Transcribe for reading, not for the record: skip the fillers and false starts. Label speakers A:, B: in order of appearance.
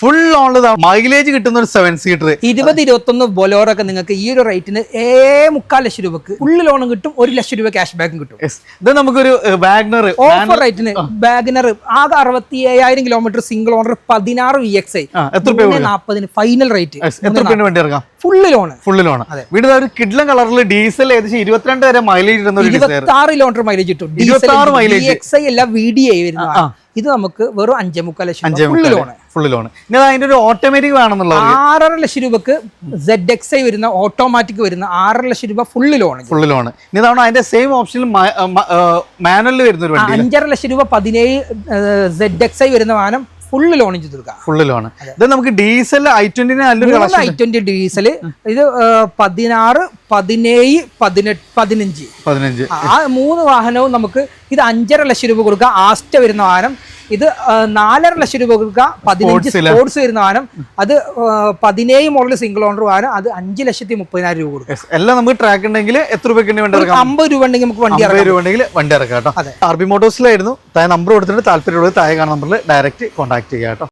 A: Full ഓണിൽ mileage കിട്ടുന്ന ഒരു 7 seater
B: 20-21 Bolero ഒക്കെ നിങ്ങൾക്ക് ഈ ഒരു റേറ്റിന് 3.25 ലക്ഷം രൂപക്ക് ഫുൾ ലോണും കിട്ടും, 1 ലക്ഷം രൂപ ക്യാഷ് ബാക്കും കിട്ടും.
A: ഇത് നമുക്കൊരു വാഗ്നർ
B: ഓഫർ റേറ്റിന് വാഗ്നർ ആകെ 67,000 kilometre single owner 16 VXi 40 final rate.
A: എത്ര രൂപ വേണ്ടി ഇറങ്ങാം?
B: Full loan.
A: വീട് ഒരു കിഡ്ലൻ കളറിൽ ഡീസൽ ഏകദേശം 22 വരെ മൈലേജ് കിട്ടുന്ന
B: 26 കിലോമീറ്റർ മൈലേജ് കിട്ടും.
A: 26 മൈലേജ്
B: VXi അല്ല VDI വരുന്ന ഇത് നമുക്ക് വെറും 5.25 ലക്ഷം
A: ഫുൾ ലോൺ. ഇനി അതിന്റെ ഒരു ഓട്ടോമാറ്റിക് വേണമെന്നുള്ളത്
B: 6.5 ലക്ഷം രൂപക്ക് ZXi വരുന്ന ഓട്ടോമാറ്റിക് വരുന്ന 6.5 ലക്ഷം രൂപ ഫുള്ള് ലോൺ.
A: ഇനി തവണ അതിന്റെ സെയിം ഓപ്ഷനിൽ മാനുവലിൽ വരുന്ന ഒരു വണ്ടി
B: 5.5 ലക്ഷം രൂപ 17 ZXi വരുന്ന വാഹനം ഫുള്ള് ലോൺ ചെയ്ത് കൊടുക്കാം.
A: Full loan. ഇത് നമുക്ക് ഡീസൽ i20 നല്ലൊരു
B: i20 ഡീസൽ ഇത് 16, 17, 18, 15 ആ 3 വാഹനവും നമുക്ക് ഇത് 5.5 ലക്ഷം രൂപ കൊടുക്കാം. ആസ്റ്റ വരുന്ന വാഹനം ഇത് 4.5 ലക്ഷം രൂപ കൊടുക്കാം. 15 സ്പോർട്സ് വരുന്ന വാഹനം അത് 17 മോഡൽ സിംഗിൾ ഓണർ വാഹനം അത് 5,30,000 രൂപ കൊടുക്കാം.
A: എല്ലാം നമുക്ക് ട്രാക്ക് ഉണ്ടെങ്കിൽ എത്ര രൂപയ്ക്ക് വണ്ടി ഇറക്കാം?
B: 50 രൂപ ഉണ്ടെങ്കിൽ നമുക്ക് വണ്ടി
A: ഇറക്കാം കേട്ടോ. RB മോട്ടോഴ്സിലായിരുന്നു. താഴെ നമ്പർ കൊടുത്തിട്ട് താല്പര്യമുള്ളത് താഴെ കാണുന്ന നമ്പറിൽ ഡയറക്റ്റ് കോൺടാക്ട് ചെയ്യാം കേട്ടോ.